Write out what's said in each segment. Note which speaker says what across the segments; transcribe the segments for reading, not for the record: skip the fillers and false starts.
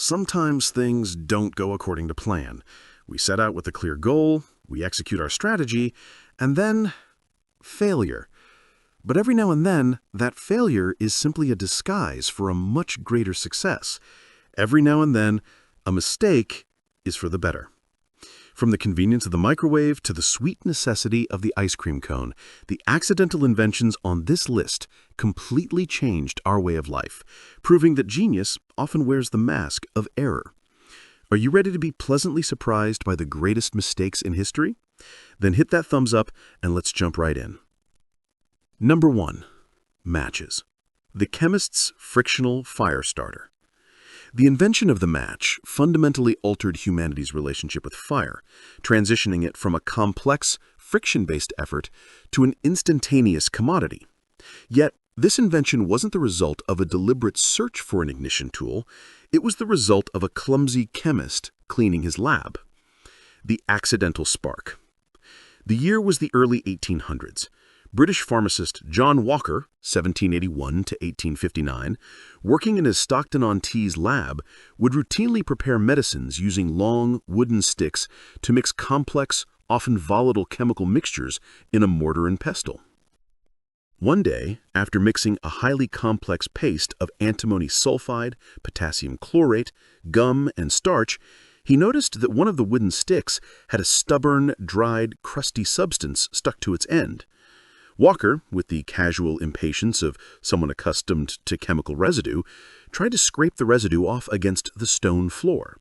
Speaker 1: Sometimes things don't go according to plan. We set out with a clear goal, we execute our strategy, and then failure. But every now and then, that failure is simply a disguise for a much greater success. Every now and then, a mistake is for the better. From the convenience of the microwave to the sweet necessity of the ice cream cone, the accidental inventions on this list completely changed our way of life, proving that genius often wears the mask of error. Are you ready to be pleasantly surprised by the greatest mistakes in history? Then hit that thumbs up and let's jump right in. Number 1. Matches. The chemist's frictional fire starter. The invention of the match fundamentally altered humanity's relationship with fire, transitioning it from a complex, friction-based effort to an instantaneous commodity. Yet, this invention wasn't the result of a deliberate search for an ignition tool, it was the result of a clumsy chemist cleaning his lab. The accidental spark. The year was the early 1800s. British pharmacist John Walker, 1781 to 1859, working in his Stockton-on-Tees lab, would routinely prepare medicines using long, wooden sticks to mix complex, often volatile chemical mixtures in a mortar and pestle. One day, after mixing a highly complex paste of antimony sulfide, potassium chlorate, gum, and starch, he noticed that one of the wooden sticks had a stubborn, dried, crusty substance stuck to its end. Walker, with the casual impatience of someone accustomed to chemical residue, tried to scrape the residue off against the stone floor.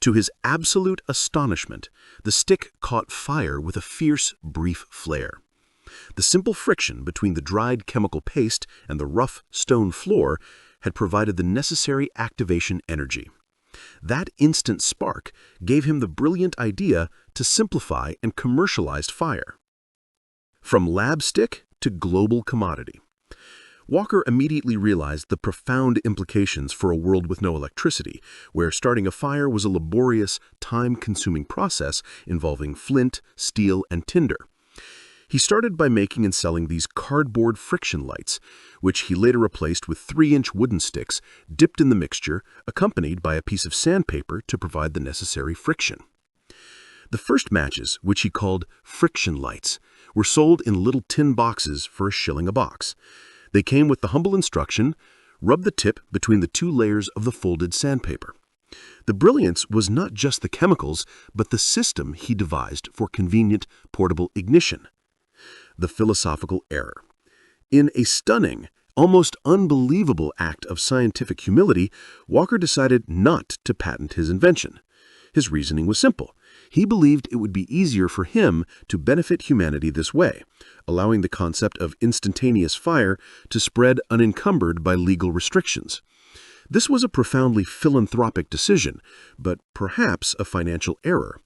Speaker 1: To his absolute astonishment, the stick caught fire with a fierce, brief flare. The simple friction between the dried chemical paste and the rough stone floor had provided the necessary activation energy. That instant spark gave him the brilliant idea to simplify and commercialize fire. From lab stick to global commodity. Walker immediately realized the profound implications for a world with no electricity, where starting a fire was a laborious, time-consuming process involving flint, steel, and tinder. He started by making and selling these cardboard friction lights, which he later replaced with 3-inch wooden sticks dipped in the mixture, accompanied by a piece of sandpaper to provide the necessary friction. The first matches, which he called friction lights, were sold in little tin boxes for $1 a box. They came with the humble instruction, rub the tip between the 2 layers of the folded sandpaper. The brilliance was not just the chemicals, but the system he devised for convenient, portable ignition. The philosophical error. In a stunning, almost unbelievable act of scientific humility, Walker decided not to patent his invention. His reasoning was simple. He believed it would be easier for him to benefit humanity this way, allowing the concept of instantaneous fire to spread unencumbered by legal restrictions. This was a profoundly philanthropic decision, but perhaps a financial error.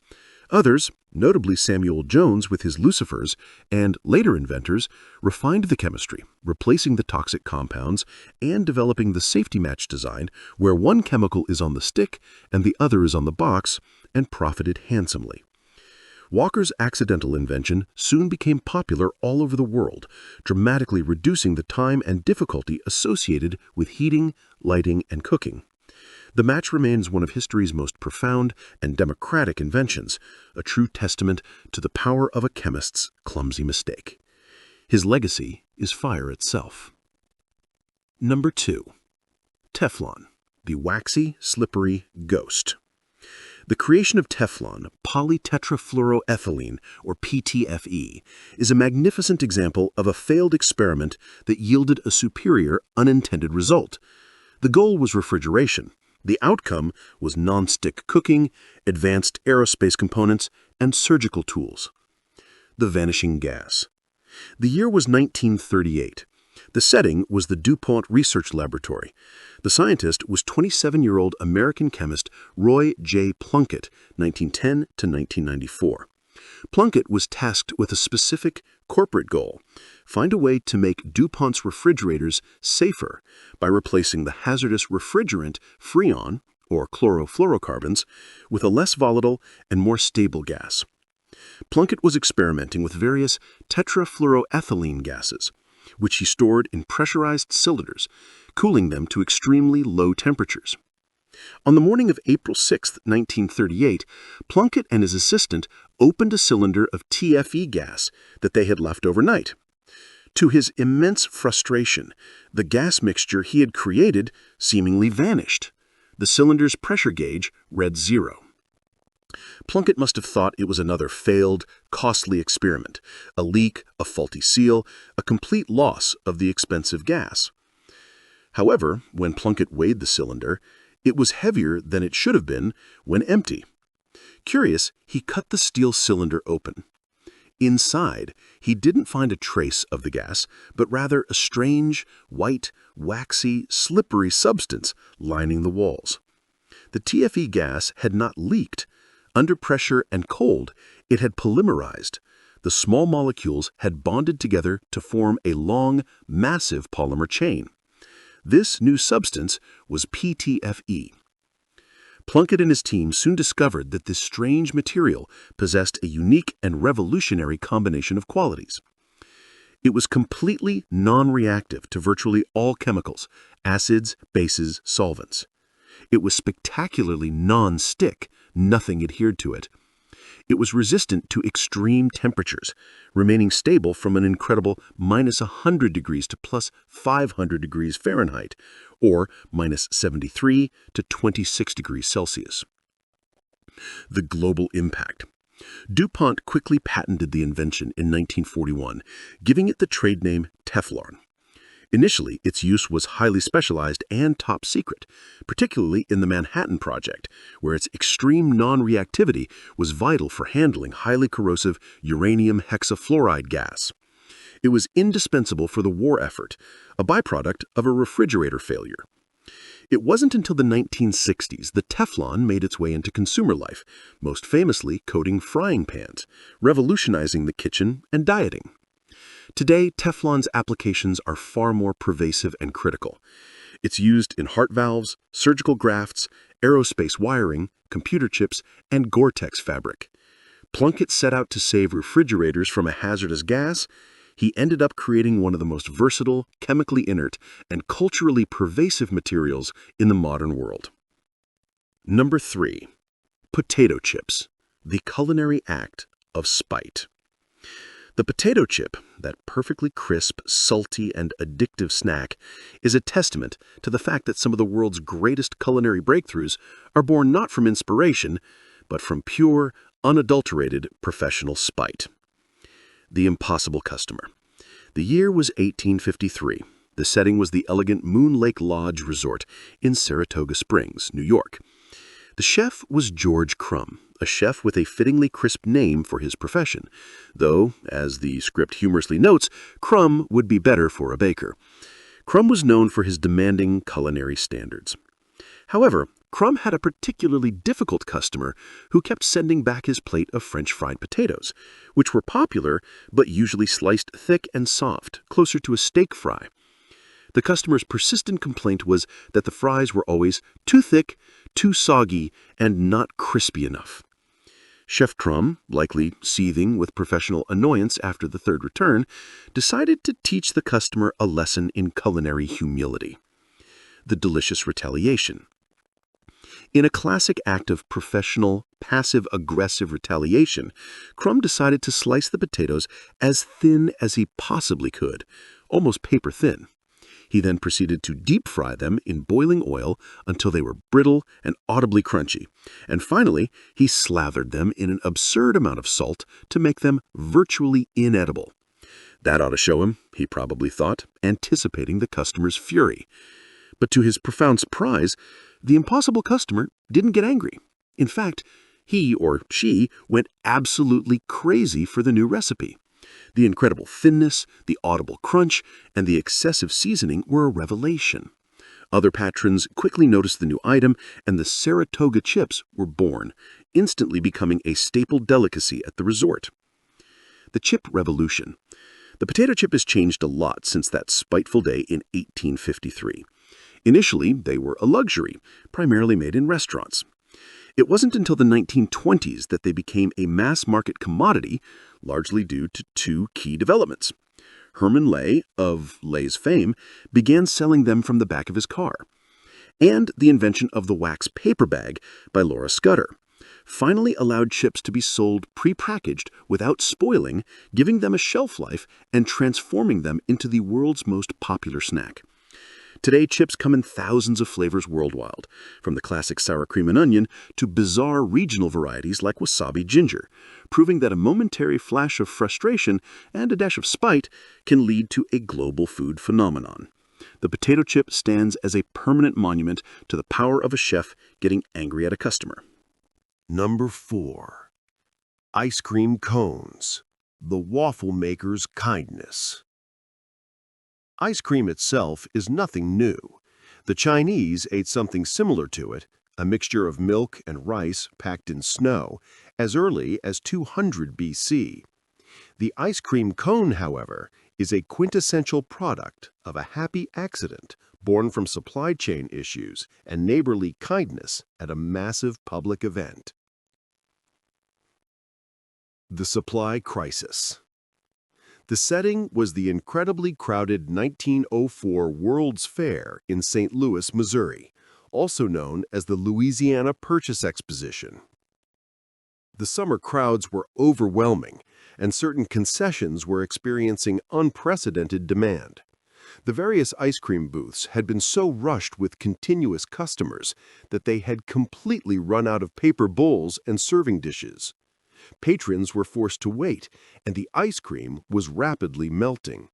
Speaker 1: Others, notably Samuel Jones with his lucifers, and later inventors, refined the chemistry, replacing the toxic compounds and developing the safety match design where one chemical is on the stick and the other is on the box, and profited handsomely. Walker's accidental invention soon became popular all over the world, dramatically reducing the time and difficulty associated with heating, lighting, and cooking. The match remains one of history's most profound and democratic inventions, a true testament to the power of a chemist's clumsy mistake. His legacy is fire itself. Number 2. Teflon, the waxy, slippery ghost. The creation of Teflon, polytetrafluoroethylene, or PTFE, is a magnificent example of a failed experiment that yielded a superior, unintended result. The goal was refrigeration. The outcome was non-stick cooking, advanced aerospace components, and surgical tools. The vanishing gas. The year was 1938. The setting was the DuPont Research Laboratory. The scientist was 27-year-old American chemist Roy J. Plunkett, 1910 to 1994. Plunkett was tasked with a specific corporate goal: find a way to make DuPont's refrigerators safer by replacing the hazardous refrigerant Freon, or chlorofluorocarbons, with a less volatile and more stable gas. Plunkett was experimenting with various tetrafluoroethylene gases, which he stored in pressurized cylinders, cooling them to extremely low temperatures. On the morning of April 6, 1938, Plunkett and his assistant opened a cylinder of TFE gas that they had left overnight. To his immense frustration, the gas mixture he had created seemingly vanished. The cylinder's pressure gauge read 0. Plunkett must have thought it was another failed, costly experiment, a leak, a faulty seal, a complete loss of the expensive gas. However, when Plunkett weighed the cylinder, it was heavier than it should have been when empty. Curious, he cut the steel cylinder open. Inside, he didn't find a trace of the gas, but rather a strange, white, waxy, slippery substance lining the walls. The TFE gas had not leaked. Under pressure and cold, it had polymerized. The small molecules had bonded together to form a long, massive polymer chain. This new substance was PTFE. Plunkett and his team soon discovered that this strange material possessed a unique and revolutionary combination of qualities. It was completely non-reactive to virtually all chemicals, acids, bases, solvents. It was spectacularly non-stick, nothing adhered to it. It was resistant to extreme temperatures, remaining stable from an incredible -100 degrees to +500 degrees Fahrenheit, or -73 to 26 degrees Celsius. The global impact. DuPont quickly patented the invention in 1941, giving it the trade name Teflon. Initially, its use was highly specialized and top secret, particularly in the Manhattan Project, where its extreme non-reactivity was vital for handling highly corrosive uranium hexafluoride gas. It was indispensable for the war effort, a byproduct of a refrigerator failure. It wasn't until the 1960s that Teflon made its way into consumer life, most famously coating frying pans, revolutionizing the kitchen and dieting. Today, Teflon's applications are far more pervasive and critical. It's used in heart valves, surgical grafts, aerospace wiring, computer chips, and Gore-Tex fabric. Plunkett set out to save refrigerators from a hazardous gas. He ended up creating one of the most versatile, chemically inert, and culturally pervasive materials in the modern world. Number 3. Potato chips, the culinary act of spite. The potato chip, that perfectly crisp, salty, and addictive snack, is a testament to the fact that some of the world's greatest culinary breakthroughs are born not from inspiration, but from pure, unadulterated professional spite. The impossible customer. The year was 1853. The setting was the elegant Moon Lake Lodge Resort in Saratoga Springs, New York. The chef was George Crum, a chef with a fittingly crisp name for his profession, though, as the script humorously notes, Crum would be better for a baker. Crum was known for his demanding culinary standards. However, Crum had a particularly difficult customer who kept sending back his plate of French fried potatoes, which were popular but usually sliced thick and soft, closer to a steak fry. The customer's persistent complaint was that the fries were always too thick, too soggy, and not crispy enough. Chef Crum, likely seething with professional annoyance after the third return, decided to teach the customer a lesson in culinary humility. The delicious retaliation. In a classic act of professional, passive-aggressive retaliation, Crum decided to slice the potatoes as thin as he possibly could, almost paper-thin. He then proceeded to deep fry them in boiling oil until they were brittle and audibly crunchy, and finally he slathered them in an absurd amount of salt to make them virtually inedible. That ought to show him, he probably thought, anticipating the customer's fury. But to his profound surprise, the impossible customer didn't get angry. In fact, he or she went absolutely crazy for the new recipe. The incredible thinness, the audible crunch, and the excessive seasoning were a revelation. Other patrons quickly noticed the new item, and the Saratoga chips were born, instantly becoming a staple delicacy at the resort. The chip revolution. The potato chip has changed a lot since that spiteful day in 1853. Initially, they were a luxury, primarily made in restaurants. It wasn't until the 1920s that they became a mass-market commodity, largely due to two key developments. Herman Lay, of Lay's fame, began selling them from the back of his car. and the invention of the wax paper bag by Laura Scudder finally allowed chips to be sold prepackaged without spoiling, giving them a shelf life and transforming them into the world's most popular snack. Today, chips come in thousands of flavors worldwide, from the classic sour cream and onion to bizarre regional varieties like wasabi ginger, proving that a momentary flash of frustration and a dash of spite can lead to a global food phenomenon. The potato chip stands as a permanent monument to the power of a chef getting angry at a customer.
Speaker 2: Number 4. Ice cream cones. The waffle maker's kindness. Ice cream itself is nothing new. The Chinese ate something similar to it, a mixture of milk and rice packed in snow, as early as 200 BC. The ice cream cone, however, is a quintessential product of a happy accident born from supply chain issues and neighborly kindness at a massive public event. The supply crisis. The setting was the incredibly crowded 1904 World's Fair in St. Louis, Missouri, also known as the Louisiana Purchase Exposition. The summer crowds were overwhelming, and certain concessions were experiencing unprecedented demand. The various ice cream booths had been so rushed with continuous customers that they had completely run out of paper bowls and serving dishes. Patrons were forced to wait, and the ice cream was rapidly melting.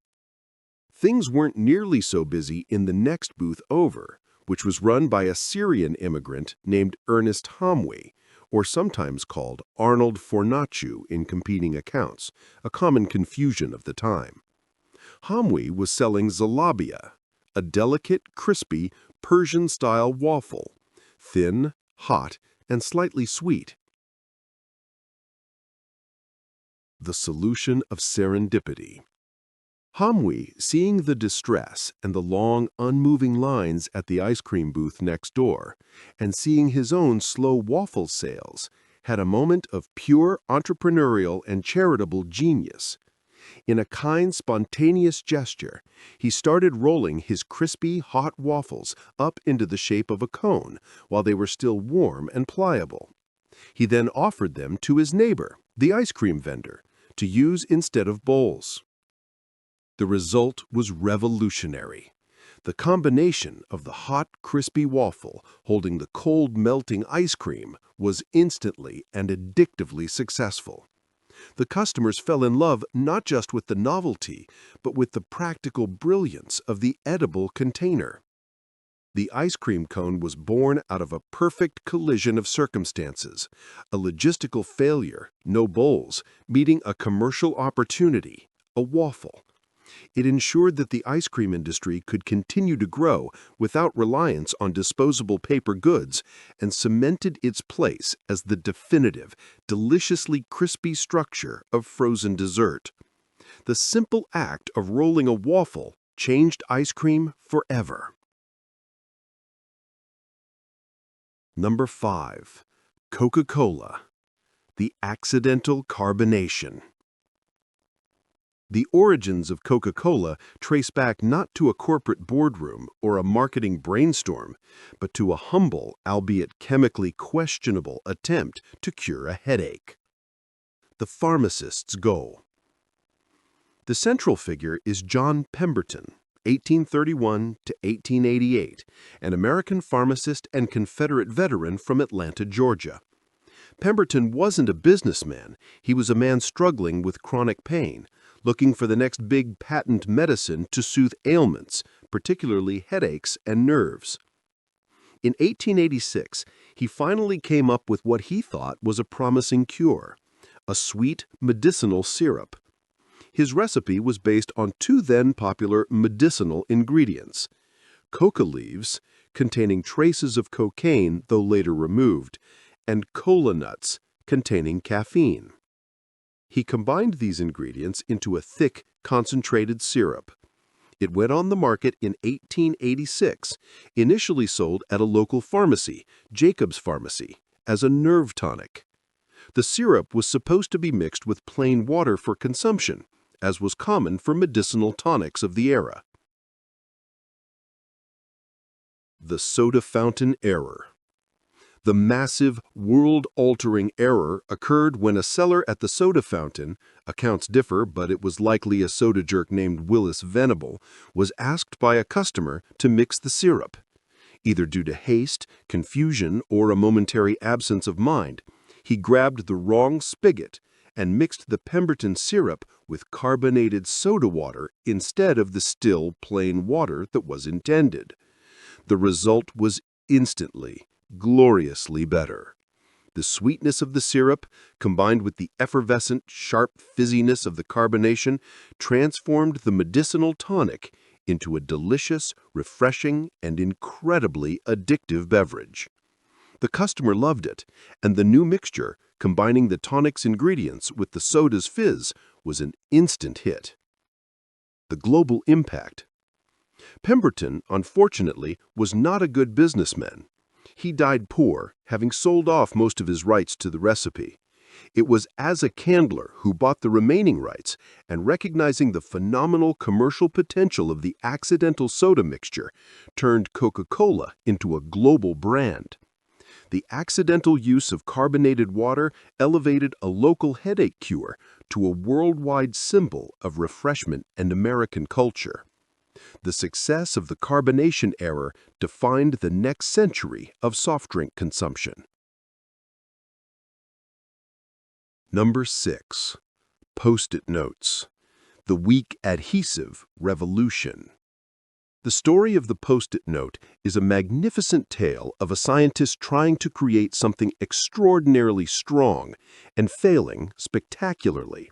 Speaker 2: Things weren't nearly so busy in the next booth over, which was run by a Syrian immigrant named Ernest Hamwi, or sometimes called Arnold Fornaciu in competing accounts, a common confusion of the time. Hamwi was selling zalabia, a delicate, crispy, Persian-style waffle, thin, hot, and slightly sweet. The solution of serendipity. Hamwi, seeing the distress and the long, unmoving lines at the ice cream booth next door, and seeing his own slow waffle sales, had a moment of pure entrepreneurial and charitable genius. In a kind, spontaneous gesture, he started rolling his crispy, hot waffles up into the shape of a cone while they were still warm and pliable. He then offered them to his neighbor, the ice cream vendor, to use instead of bowls. The result was revolutionary. The combination of the hot, crispy waffle holding the cold, melting ice cream was instantly and addictively successful. The customers fell in love not just with the novelty, but with the practical brilliance of the edible container. The ice cream cone was born out of a perfect collision of circumstances, a logistical failure, no bowls, meeting a commercial opportunity, a waffle. It ensured that the ice cream industry could continue to grow without reliance on disposable paper goods and cemented its place as the definitive, deliciously crispy structure of frozen dessert. The simple act of rolling a waffle changed ice cream forever. Number 5. Coca-Cola. The accidental carbonation. The origins of Coca-Cola trace back not to a corporate boardroom or a marketing brainstorm, but to a humble, albeit chemically questionable, attempt to cure a headache. The pharmacist's goal. The central figure is John Pemberton, 1831 to 1888, an American pharmacist and Confederate veteran from Atlanta, Georgia. Pemberton wasn't a businessman. He was a man struggling with chronic pain, looking for the next big patent medicine to soothe ailments, particularly headaches and nerves. In 1886, he finally came up with what he thought was a promising cure, a sweet medicinal syrup. His recipe was based on two then popular medicinal ingredients: coca leaves, containing traces of cocaine though later removed, and cola nuts, containing caffeine. He combined these ingredients into a thick, concentrated syrup. It went on the market in 1886, initially sold at a local pharmacy, Jacob's Pharmacy, as a nerve tonic. The syrup was supposed to be mixed with plain water for consumption, as was common for medicinal tonics of the era. The soda fountain error. The massive, world-altering error occurred when a seller at the soda fountain, accounts differ but it was likely a soda jerk named Willis Venable, was asked by a customer to mix the syrup. Either due to haste, confusion, or a momentary absence of mind, he grabbed the wrong spigot and mixed the Pemberton syrup with carbonated soda water instead of the still, plain water that was intended. The result was instantly, gloriously better. The sweetness of the syrup, combined with the effervescent, sharp fizziness of the carbonation, transformed the medicinal tonic into a delicious, refreshing, and incredibly addictive beverage. The customer loved it, and the new mixture, combining the tonic's ingredients with the soda's fizz, was an instant hit. The global impact. Pemberton, unfortunately, was not a good businessman. He died poor, having sold off most of his rights to the recipe. It was Asa Candler who bought the remaining rights, and recognizing the phenomenal commercial potential of the accidental soda mixture, turned Coca-Cola into a global brand. The accidental use of carbonated water elevated a local headache cure to a worldwide symbol of refreshment and American culture. The success of the carbonation error defined the next century of soft drink consumption. Number 6. Post-it notes. The weak adhesive revolution. The story of the Post-it note is a magnificent tale of a scientist trying to create something extraordinarily strong and failing spectacularly,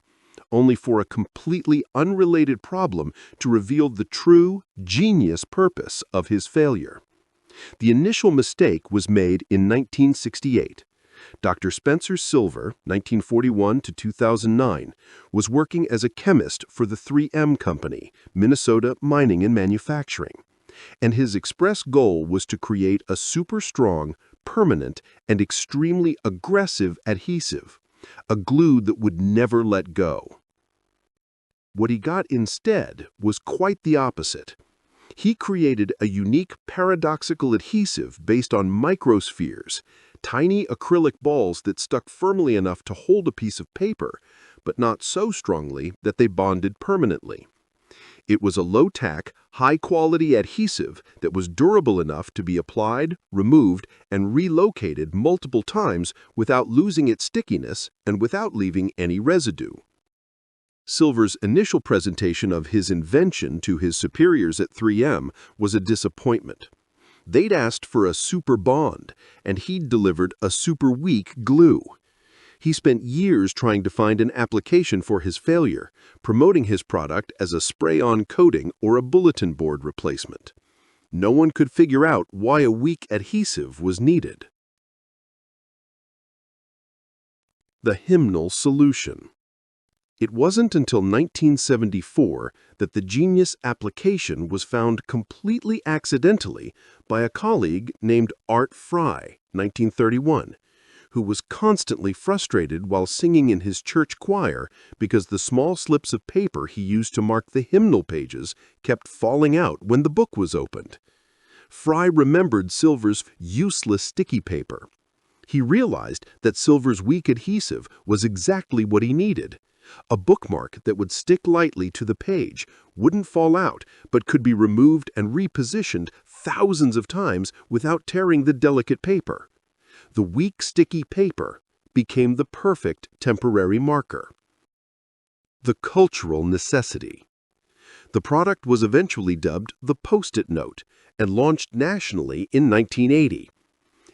Speaker 2: only for a completely unrelated problem to reveal the true, genius purpose of his failure. The initial mistake was made in 1968. Dr. Spencer Silver, 1941 to 2009, was working as a chemist for the 3M Company, Minnesota Mining and Manufacturing, and his express goal was to create a super strong, permanent, and extremely aggressive adhesive, a glue that would never let go. What he got instead was quite the opposite. He created a unique paradoxical adhesive based on microspheres, tiny acrylic balls that stuck firmly enough to hold a piece of paper, but not so strongly that they bonded permanently. It was a low-tack, high-quality adhesive that was durable enough to be applied, removed, and relocated multiple times without losing its stickiness and without leaving any residue. Silver's initial presentation of his invention to his superiors at 3M was a disappointment. They'd asked for a super bond, and he'd delivered a super weak glue. He spent years trying to find an application for his failure, promoting his product as a spray-on coating or a bulletin board replacement. No one could figure out why a weak adhesive was needed. The hymnal solution. It wasn't until 1974 that the genius application was found completely accidentally by a colleague named Art Fry, 1931, who was constantly frustrated while singing in his church choir because the small slips of paper he used to mark the hymnal pages kept falling out when the book was opened. Fry remembered Silver's useless sticky paper. He realized that Silver's weak adhesive was exactly what he needed. A bookmark that would stick lightly to the page, wouldn't fall out, but could be removed and repositioned thousands of times without tearing the delicate paper. The weak, sticky paper became the perfect temporary marker. The cultural necessity. The product was eventually dubbed the Post-it note and launched nationally in 1980.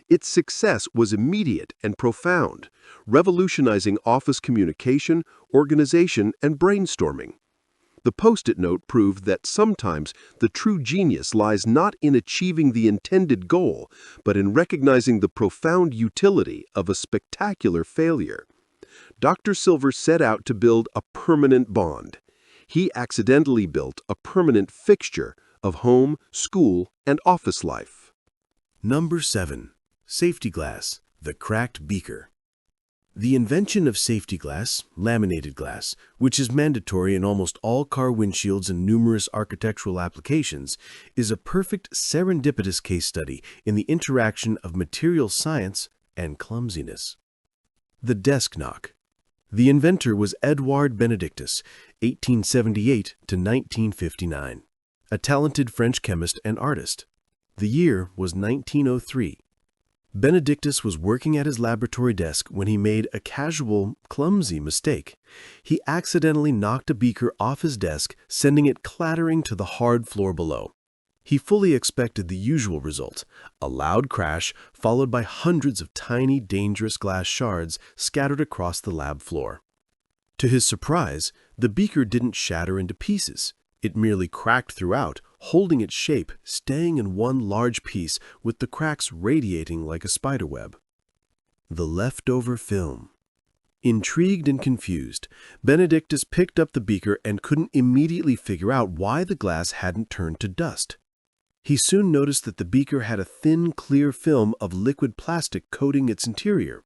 Speaker 2: Its success was immediate and profound, revolutionizing office communication, organization, and brainstorming. The Post-it note proved that sometimes the true genius lies not in achieving the intended goal, but in recognizing the profound utility of a spectacular failure. Dr. Silver set out to build a permanent bond. He accidentally built a permanent fixture of home, school, and office life.
Speaker 1: Number 7. Safety glass, the cracked beaker.
Speaker 3: The invention of safety glass, laminated glass, which is mandatory in almost all car windshields and numerous architectural applications, is a perfect serendipitous case study in the interaction of material science and clumsiness. The desk knock. The inventor was Edouard Benedictus, 1878 to 1959, a talented French chemist and artist. The year was 1903. Benedictus was working at his laboratory desk when he made a casual, clumsy mistake. He accidentally knocked a beaker off his desk, sending it clattering to the hard floor below. He fully expected the usual result, a loud crash followed by hundreds of tiny, dangerous glass shards scattered across the lab floor. To his surprise, the beaker didn't shatter into pieces. It merely cracked throughout, holding its shape, staying in one large piece with the cracks radiating like a spiderweb. The leftover film. Intrigued and confused, Benedictus picked up the beaker and couldn't immediately figure out why the glass hadn't turned to dust. He soon noticed that the beaker had a thin, clear film of liquid plastic coating its interior.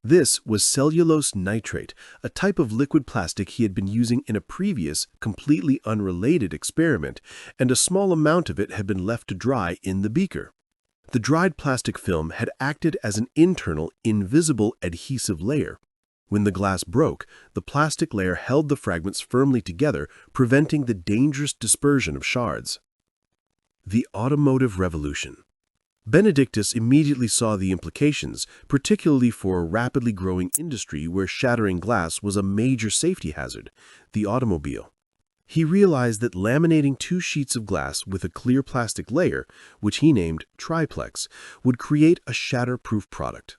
Speaker 3: This was cellulose nitrate, a type of liquid plastic he had been using in a previous, completely unrelated experiment, and a small amount of it had been left to dry in the beaker. The dried plastic film had acted as an internal, invisible adhesive layer. When the glass broke, the plastic layer held the fragments firmly together, preventing the dangerous dispersion of shards. The automotive revolution. Benedictus immediately saw the implications, particularly for a rapidly growing industry where shattering glass was a major safety hazard, the automobile. He realized that laminating two sheets of glass with a clear plastic layer, which he named triplex, would create a shatter-proof product.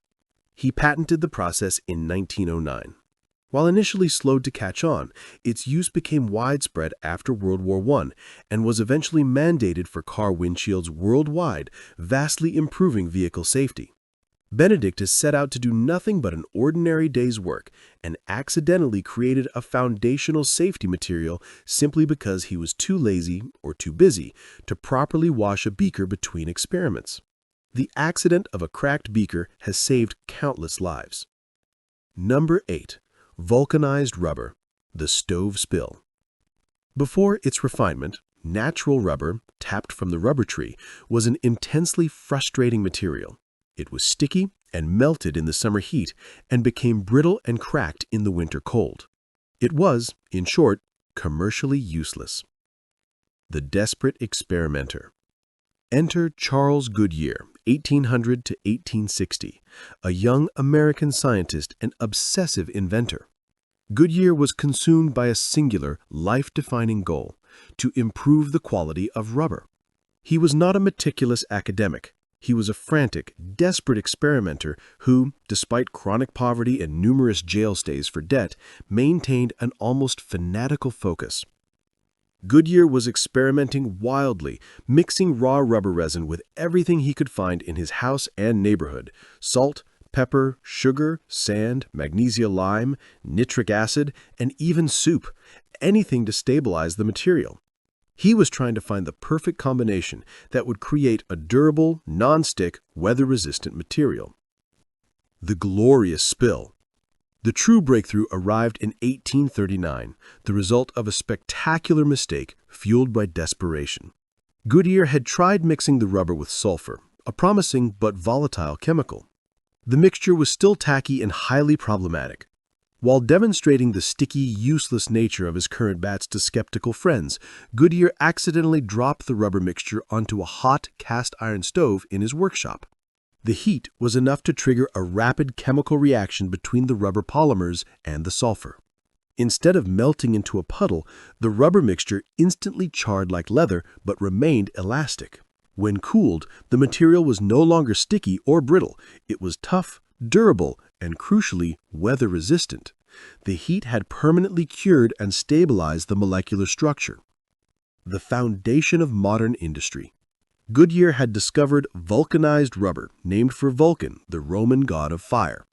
Speaker 3: He patented the process in 1909. While initially slowed to catch on, its use became widespread after World War I and was eventually mandated for car windshields worldwide, vastly improving vehicle safety. Benedictus set out to do nothing but an ordinary day's work and accidentally created a foundational safety material simply because he was too lazy or too busy to properly wash a beaker between experiments. The accident of a cracked beaker has saved countless lives. Number 8. Vulcanized rubber, the stove spill. Before its refinement, natural rubber, tapped from the rubber tree, was an intensely frustrating material. It was sticky and melted in the summer heat and became brittle and cracked in the winter cold. It was, in short, commercially useless. The desperate experimenter. Enter Charles Goodyear, 1800 to 1860, a young American scientist and obsessive inventor. Goodyear was consumed by a singular, life-defining goal: to improve the quality of rubber. He was not a meticulous academic. He was a frantic, desperate experimenter who, despite chronic poverty and numerous jail stays for debt, maintained an almost fanatical focus. Goodyear was experimenting wildly, mixing raw rubber resin with everything he could find in his house and neighborhood: salt, pepper, sugar, sand, magnesia lime, nitric acid, and even soup, anything to stabilize the material. He was trying to find the perfect combination that would create a durable, non-stick, weather-resistant material. The glorious spill. The true breakthrough arrived in 1839, the result of a spectacular mistake fueled by desperation. Goodyear had tried mixing the rubber with sulfur, a promising but volatile chemical. The mixture was still tacky and highly problematic. While demonstrating the sticky, useless nature of his current batch to skeptical friends, Goodyear accidentally dropped the rubber mixture onto a hot cast iron stove in his workshop. The heat was enough to trigger a rapid chemical reaction between the rubber polymers and the sulfur. Instead of melting into a puddle, the rubber mixture instantly charred like leather but remained elastic. When cooled, the material was no longer sticky or brittle. It was tough, durable, and crucially, weather-resistant. The heat had permanently cured and stabilized the molecular structure. The foundation of modern industry. Goodyear had discovered vulcanized rubber, named for Vulcan, the Roman god of fire.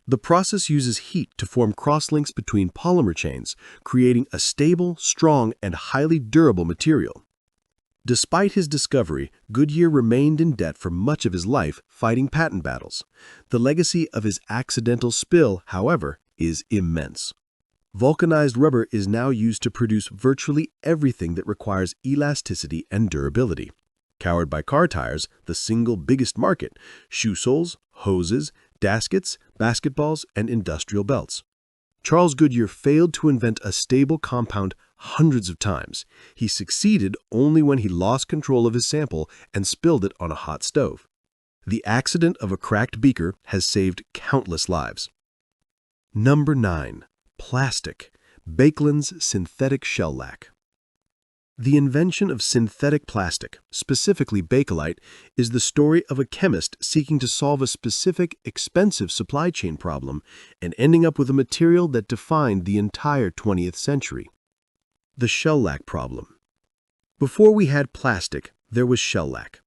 Speaker 3: The process uses heat to form crosslinks between polymer chains, creating a stable, strong, and highly durable material. Despite his discovery, Goodyear remained in debt for much of his life fighting patent battles. The legacy of his accidental spill, however, is immense. Vulcanized rubber is now used to produce virtually everything that requires elasticity and durability. Powered by car tires, the single biggest market, shoe soles, hoses, gaskets, basketballs, and industrial belts. Charles Goodyear failed to invent a stable compound hundreds of times. He succeeded only when he lost control of his sample and spilled it on a hot stove. The accident of a cracked beaker has saved countless lives. Number 9. Plastic. Baekeland's synthetic shellac. The invention of synthetic plastic, specifically bakelite, is the story of a chemist seeking to solve a specific, expensive supply chain problem and ending up with a material that defined the entire 20th century. The shellac problem. Before we had plastic, there was shellac.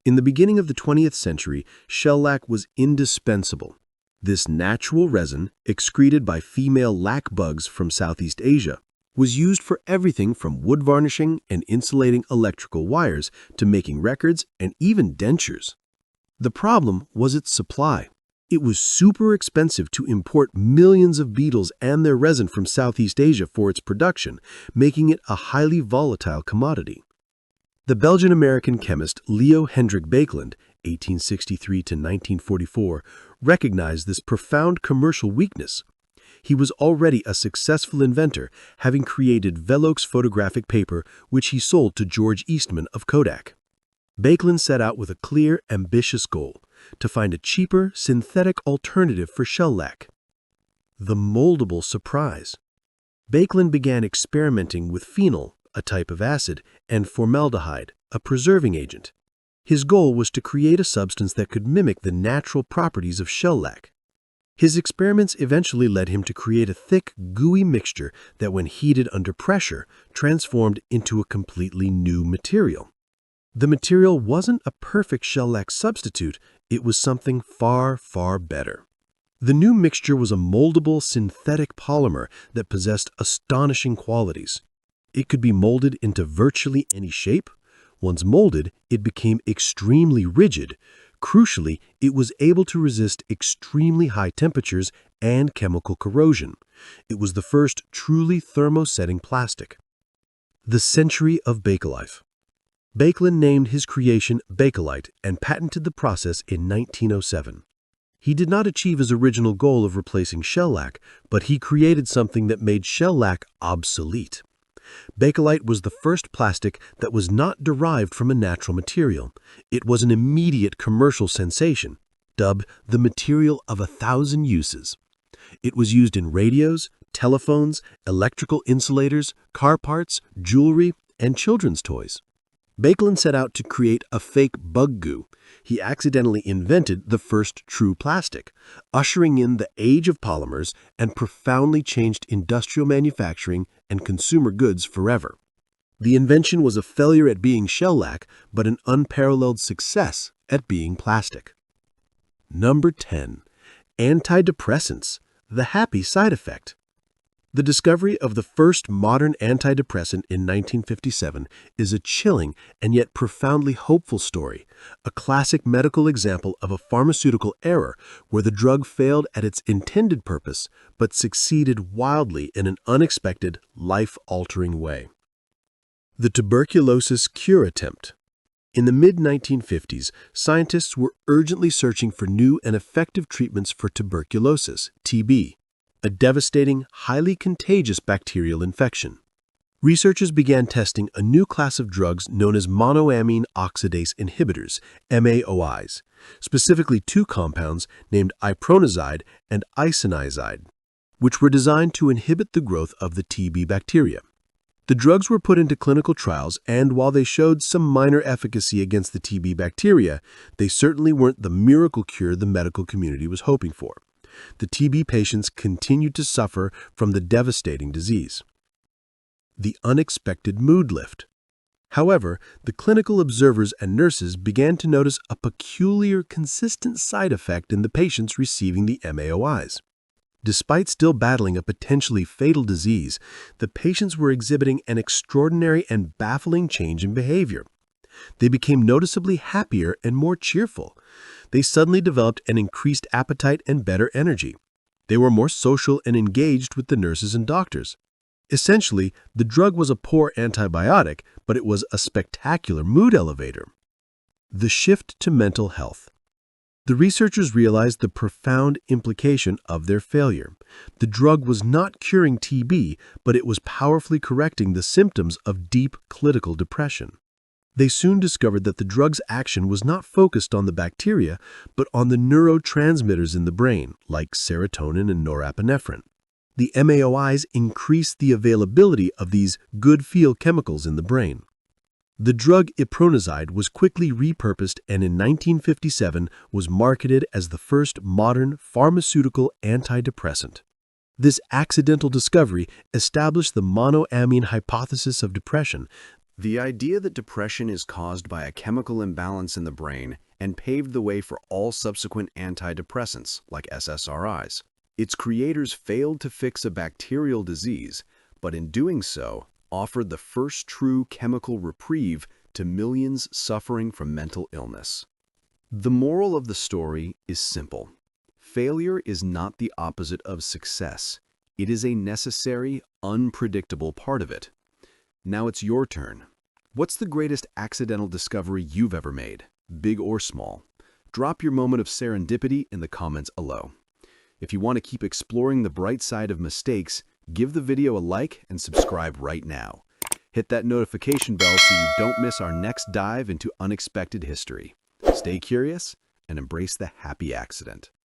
Speaker 3: In the beginning of the 20th century, shellac was indispensable. This natural resin, excreted by female lac bugs from Southeast Asia, was used for everything from wood varnishing and insulating electrical wires to making records and even dentures. The problem was its supply. It was super expensive to import millions of beetles and their resin from Southeast Asia for its production, making it a highly volatile commodity. The Belgian-American chemist Leo Hendrik Baekeland, 1863 to 1944, recognized this profound commercial weakness. He was already a successful inventor, having created Velox photographic paper, which he sold to George Eastman of Kodak. Baekeland set out with a clear, ambitious goal: to find a cheaper, synthetic alternative for shellac. The moldable surprise. Baekeland began experimenting with phenol, a type of acid, and formaldehyde, a preserving agent. His goal was to create a substance that could mimic the natural properties of shellac. His experiments eventually led him to create a thick, gooey mixture that, when heated under pressure, transformed into a completely new material. The material wasn't a perfect shellac substitute, it was something far, far better. The new mixture was a moldable synthetic polymer that possessed astonishing qualities. It could be molded into virtually any shape. Once molded, it became extremely rigid. Crucially, it was able to resist extremely high temperatures and chemical corrosion. It was the first truly thermosetting plastic. The century of Bakelite. Baekeland named his creation Bakelite and patented the process in 1907. He did not achieve his original goal of replacing shellac, but he created something that made shellac obsolete. Bakelite was the first plastic that was not derived from a natural material. It was an immediate commercial sensation, dubbed the material of 1,000 uses. It was used in radios, telephones, electrical insulators, car parts, jewelry, and children's toys. Baekeland set out to create a fake bug goo. He accidentally invented the first true plastic, ushering in the age of polymers and profoundly changed industrial manufacturing and consumer goods forever. The invention was a failure at being shellac, but an unparalleled success at being plastic. Number 10. Antidepressants, the happy side effect. The discovery of the first modern antidepressant in 1957 is a chilling and yet profoundly hopeful story, a classic medical example of a pharmaceutical error where the drug failed at its intended purpose but succeeded wildly in an unexpected, life-altering way. The tuberculosis cure attempt. In the mid-1950s, scientists were urgently searching for new and effective treatments for tuberculosis, TB, a devastating, highly contagious bacterial infection. Researchers began testing a new class of drugs known as monoamine oxidase inhibitors, MAOIs, specifically two compounds named ironizide and isoniazide, which were designed to inhibit the growth of the TB bacteria. The drugs were put into clinical trials, and while they showed some minor efficacy against the TB bacteria, they certainly weren't the miracle cure the medical community was hoping for. The TB patients continued to suffer from the devastating disease. The unexpected mood lift. However, the clinical observers and nurses began to notice a peculiar, consistent side effect in the patients receiving the MAOIs. Despite still battling a potentially fatal disease, the patients were exhibiting an extraordinary and baffling change in behavior. They became noticeably happier and more cheerful. They suddenly developed an increased appetite and better energy. They were more social and engaged with the nurses and doctors. Essentially, the drug was a poor antibiotic, but it was a spectacular mood elevator. The shift to mental health. The researchers realized the profound implication of their failure. The drug was not curing TB, but it was powerfully correcting the symptoms of deep clinical depression. They soon discovered that the drug's action was not focused on the bacteria, but on the neurotransmitters in the brain, like serotonin and norepinephrine. The MAOIs increased the availability of these good-feel chemicals in the brain. The drug iproniazid was quickly repurposed and in 1957 was marketed as the first modern pharmaceutical antidepressant. This accidental discovery established the monoamine hypothesis of depression,
Speaker 1: The idea that depression is caused by a chemical imbalance in the brain, and paved the way for all subsequent antidepressants, like SSRIs. Its creators failed to fix a bacterial disease, but in doing so, offered the first true chemical reprieve to millions suffering from mental illness. The moral of the story is simple. Failure is not the opposite of success. It is a necessary, unpredictable part of it. Now it's your turn. What's the greatest accidental discovery you've ever made, big or small? Drop your moment of serendipity in the comments below. If you want to keep exploring the bright side of mistakes, give the video a like and subscribe right now. Hit that notification bell so you don't miss our next dive into unexpected history. Stay curious and embrace the happy accident.